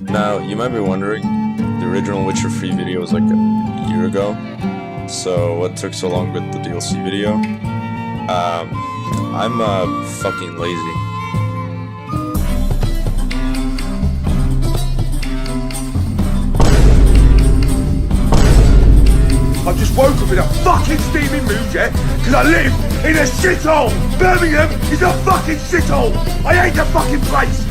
Now, you might be wondering, the original Witcher free video was like a year ago, so what took so long with the DLC video? I'm fucking lazy. I've just woke up in a fucking steaming mood, yeah? Because I live in a shithole! Birmingham is a fucking shithole! I hate the fucking place!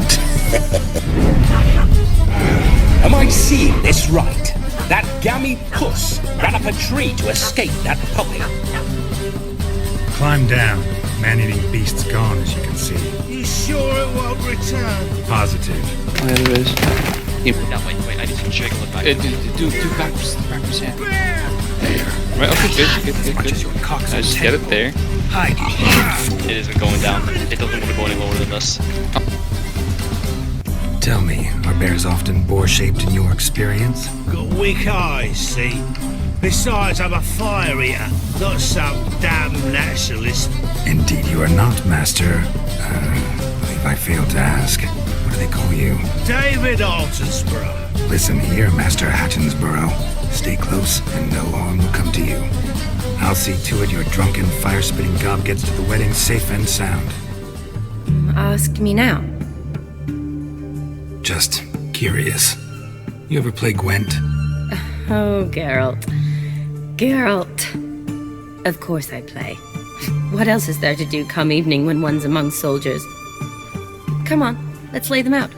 Am I seeing this right? That gammy puss ran up a tree to escape that puppy. Climb down. Man-eating beast's gone, as you can see. You sure it won't return? Positive. There it is. No, wait, I need to check the back. Do backwards, yeah. There. Right, okay, good. I Just get it there. Hide. It isn't going down. It doesn't want to go any lower than this. Tell me, are bears often boar-shaped in your experience? Got weak eyes, see? Besides, I'm a fire eater, not some damn naturalist. Indeed you are not, Master. I believe I failed to ask. What do they call you? David Altonsborough. Listen here, Master Hattonsborough. Stay close, and no harm will come to you. I'll see to it your drunken, fire-spitting gob gets to the wedding safe and sound. Ask me now. Just curious. You ever play Gwent? Oh, Geralt. Geralt. Of course I play. What else is there to do come evening when one's among soldiers? Come on, let's lay them out.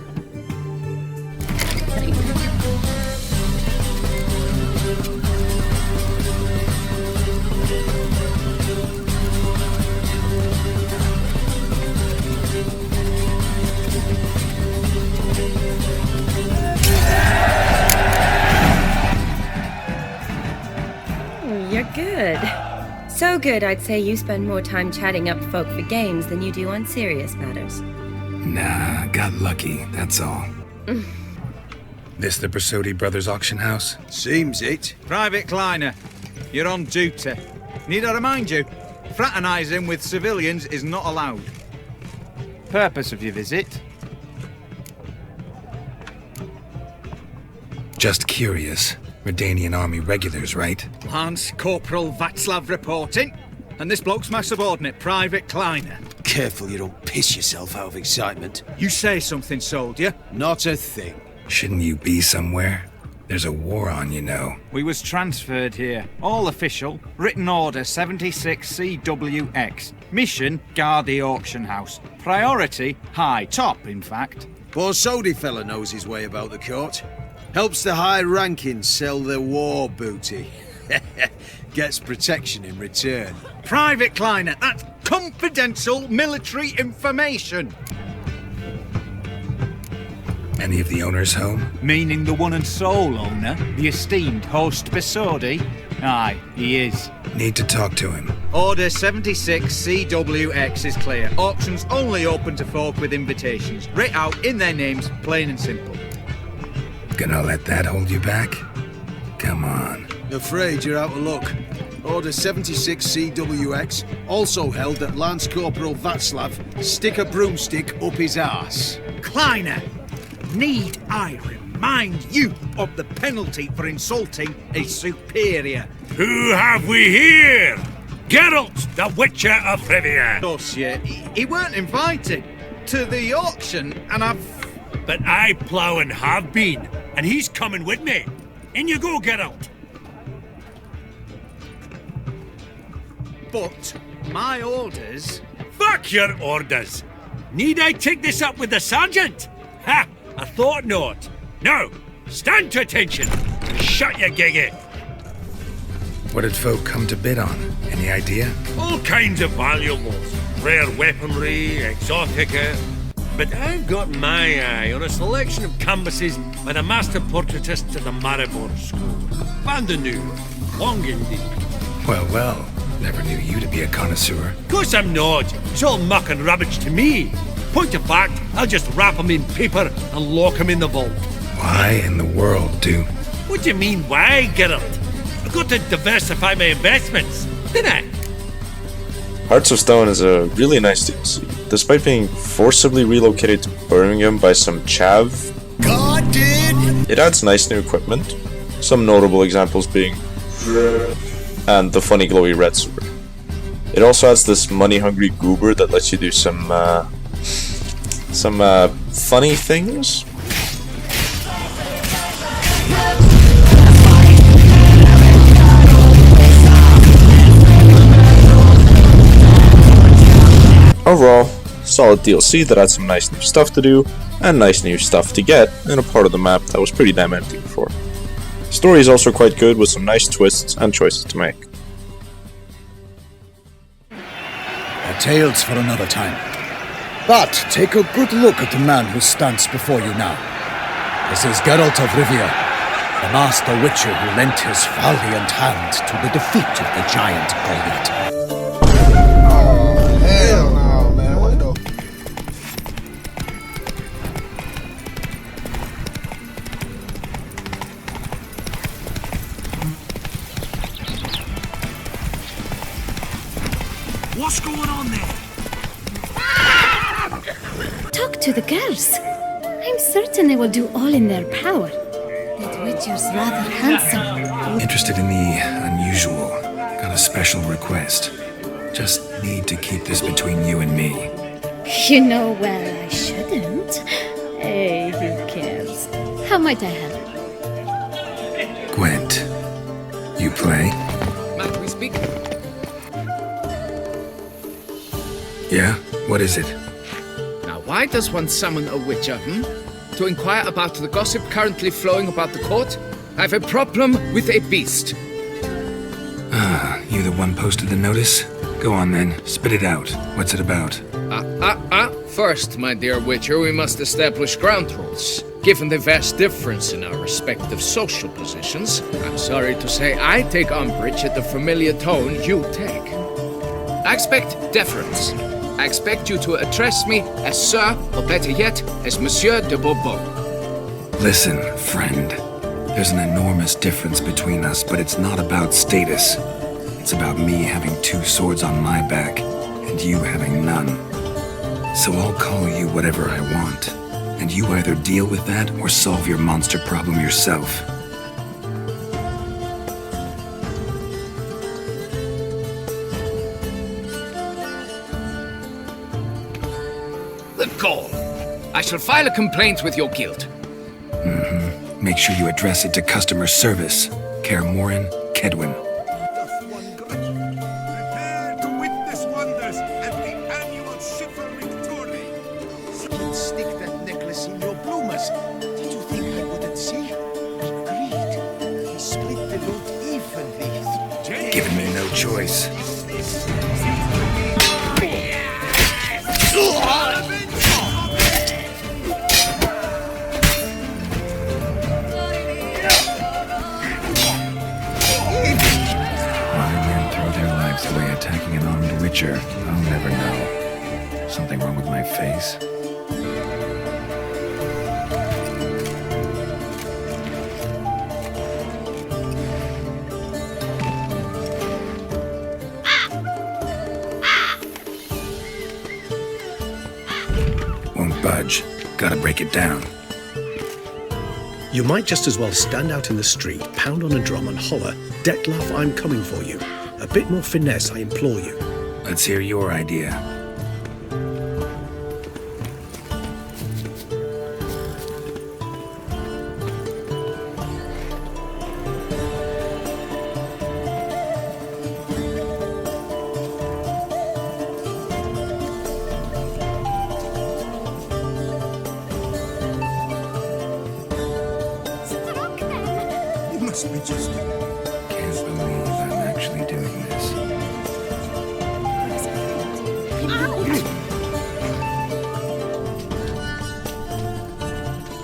You're good. So good, I'd say you spend more time chatting up folk for games than you do on serious matters. Nah, got lucky, that's all. This the Bersodi Brothers auction house? Seems it. Private Kleiner, you're on duty. Need I remind you, fraternising with civilians is not allowed. Purpose of your visit? Just curious. Redanian army regulars, right? Lance Corporal Václav reporting. And this bloke's my subordinate, Private Kleiner. Careful you don't piss yourself out of excitement. You say something, soldier. Not a thing. Shouldn't you be somewhere? There's a war on, you know. We was transferred here. All official. Written order 76 CWX. Mission, guard the auction house. Priority, high. Top, in fact. Borsodi fella knows his way about the court. Helps the high rankings sell their war booty. Gets protection in return. Private Kleiner, that's confidential military information. Any of the owners home? Meaning the one and sole owner, the esteemed host Bersodi? Aye, he is. Need to talk to him. Order 76 CWX is clear. Auctions only open to folk with invitations. Writ out in their names, plain and simple. Gonna let that hold you back? Come on. Afraid you're out of luck. Order 76 CWX, also held that Lance Corporal Václav stick a broomstick up his arse. Kleiner, need I remind you of the penalty for insulting a superior? Who have we here? Geralt, the Witcher of Rivia. Dossier, he weren't invited to the auction, and But I plough and have been, and he's coming with me. In you go, Geralt. But my orders... Fuck your orders. Need I take this up with the sergeant? Ha! I thought not. Now, stand to attention. Shut your giggy. What did folk come to bid on? Any idea? All kinds of valuables. Rare weaponry, exotica. But I've got my eye on a selection of canvases by the master portraitist to the Maribor School. Bandenu, long indeed. Well, never knew you to be a connoisseur. Of course I'm not. It's all muck and rubbish to me. Point of fact, I'll just wrap them in paper and lock them in the vault. Why in the world, do? What do you mean, why, Geralt? I've got to diversify my investments, didn't I? Hearts of Stone is a really nice DLC. Despite being forcibly relocated to Birmingham by some chav, God did It adds nice new equipment, some notable examples being and the funny glowy red sword. It also has this money-hungry goober that lets you do some funny things. Overall, solid DLC that had some nice new stuff to do, and nice new stuff to get in a part of the map that was pretty damn empty before. The story is also quite good with some nice twists and choices to make. Tales for another time. But take a good look at the man who stands before you now. This is Geralt of Rivia, the master witcher who lent his valiant hand to the defeat of the giant Goliath. Oh, hell no, man. What the... What's going on there? Talk to the girls. I'm certain they will do all in their power. That witcher's rather handsome. Interested in the unusual. Got a special request. Just need to keep this between you and me. You know, well, I shouldn't. Hey, who cares? How might I help? Gwent, you play? Might we speak? Yeah? What is it? Now, why does one summon a witcher, To inquire about the gossip currently flowing about the court? I have a problem with a beast. Ah, you the one posted the notice? Go on then, spit it out. What's it about? First, my dear witcher, we must establish ground rules. Given the vast difference in our respective social positions, I'm sorry to say I take umbrage at the familiar tone you take. I expect deference. I expect you to address me as Sir, or better yet, as Monsieur de Bourbon. Listen, friend. There's an enormous difference between us, but it's not about status. It's about me having two swords on my back, and you having none. So I'll call you whatever I want, and you either deal with that or solve your monster problem yourself. The gall. I shall file a complaint with your guild. Make sure you address it to customer service. Kaer Morhen, Kedwin. Prepare to witness wonders at the annual chivalric tourney. Don't stick that necklace in your bloomers. Did you think I wouldn't see? Agreed. He split the loot evenly. Giving me no choice. Away attacking an armed witcher. I'll never know. Something wrong with my face? Won't budge. Gotta break it down. You might just as well stand out in the street, pound on a drum and holler, "Dettlaff, I'm coming for you." A bit more finesse, I implore you. Let's hear your idea. You must be just... Can't believe I'm actually doing this.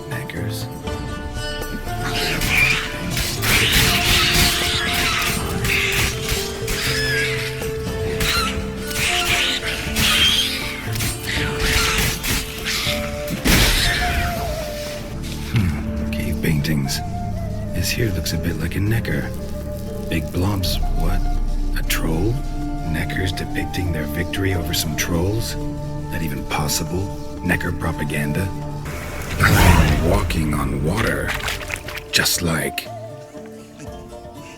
Knackers. Cave paintings. This here looks a bit like a necker. Big blobs, what? A troll? Neckers depicting their victory over some trolls? That even possible? Necker propaganda? I'm walking on water. Just like...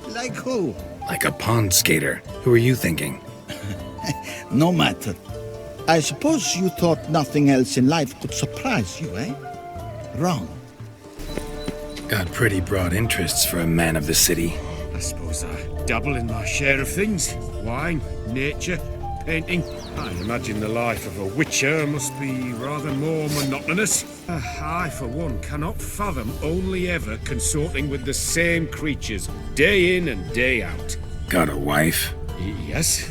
Like who? like a pond skater. Who are you thinking? No matter. I suppose you thought nothing else in life could surprise you, eh? Wrong. Got pretty broad interests for a man of the city. I suppose I dabble in my share of things. Wine, nature, painting. I imagine the life of a witcher must be rather more monotonous. I, for one, cannot fathom only ever consorting with the same creatures, day in and day out. Got a wife? Yes?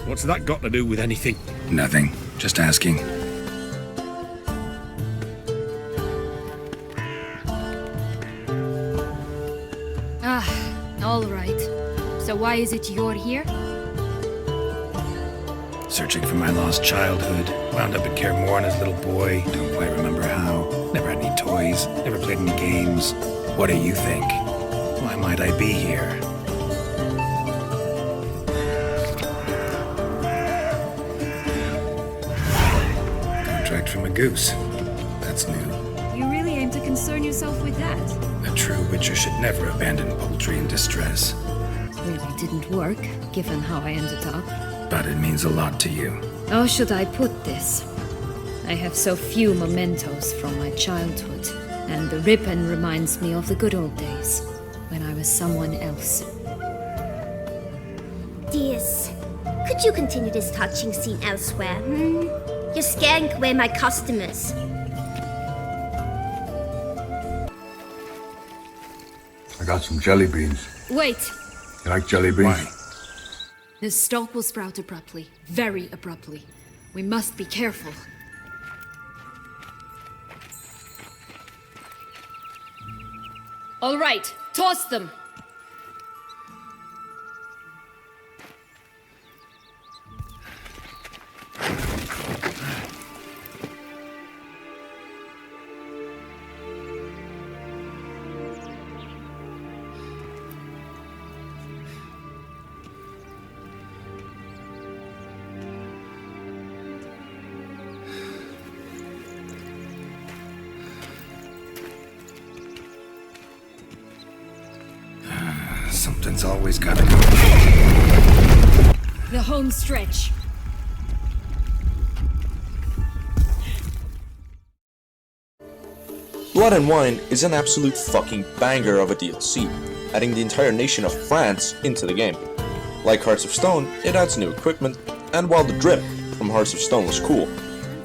What's that got to do with anything? Nothing. Just asking. All right. So why is it you're here? Searching for my lost childhood. Wound up at Kaer Morhen as a little boy. Don't quite remember how. Never had any toys. Never played any games. What do you think? Why might I be here? Contract from a goose. That's new. You really aim to concern yourself with that? A true witcher should never abandon poultry in distress. Really didn't work, given how I ended up. But it means a lot to you. How should I put this? I have so few mementos from my childhood, and the ribbon reminds me of the good old days, when I was someone else. Dears, could you continue this touching scene elsewhere? You're scaring away my customers. I got some jelly beans. Wait! You like jelly beans? Why? The stalk will sprout abruptly, very abruptly. We must be careful. All right, toss them! Something's always gotta go. The home stretch. Blood and Wine is an absolute fucking banger of a DLC, adding the entire nation of France into the game. Like Hearts of Stone, it adds new equipment, and while the drip from Hearts of Stone was cool,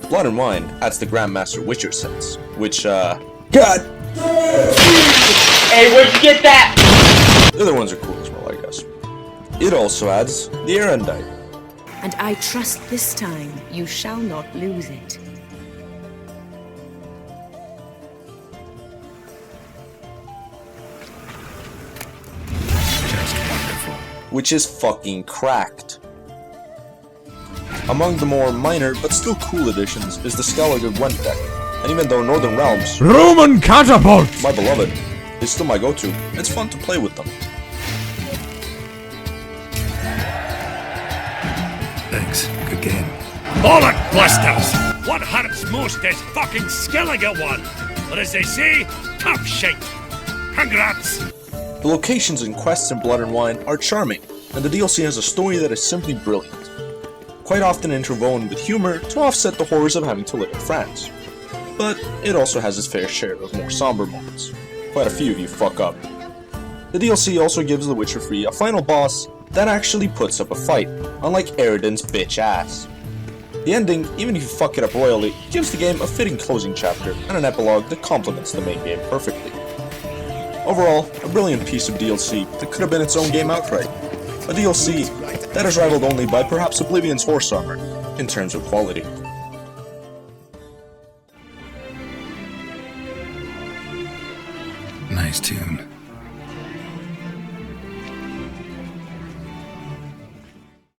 Blood and Wine adds the Grandmaster Witcher sense, which, God! Hey, where'd you get that? The other ones are cool as well, I guess. It also adds the Erendite. And I trust this time you shall not lose it. Just wonderful. Which is fucking cracked. Among the more minor but still cool additions is the Skellige Gwent deck. And even though Northern Realms, Roman catapult! my beloved, is still my go-to, it's fun to play with them. Thanks. Good game. Bollock blusters! What hurts most is fucking Skellige one! But as they say, tough shite! Congrats! The locations and quests in Blood and Wine are charming, and the DLC has a story that is simply brilliant. Quite often interwoven with humor to offset the horrors of having to live in France. But it also has its fair share of more somber moments. Quite a few of you fuck up. The DLC also gives The Witcher 3 a final boss that actually puts up a fight, unlike Eridan's bitch ass. The ending, even if you fuck it up royally, gives the game a fitting closing chapter and an epilogue that complements the main game perfectly. Overall, a brilliant piece of DLC that could have been its own game outright. A DLC that is rivaled only by perhaps Oblivion's Horse Armor in terms of quality. Nice tune.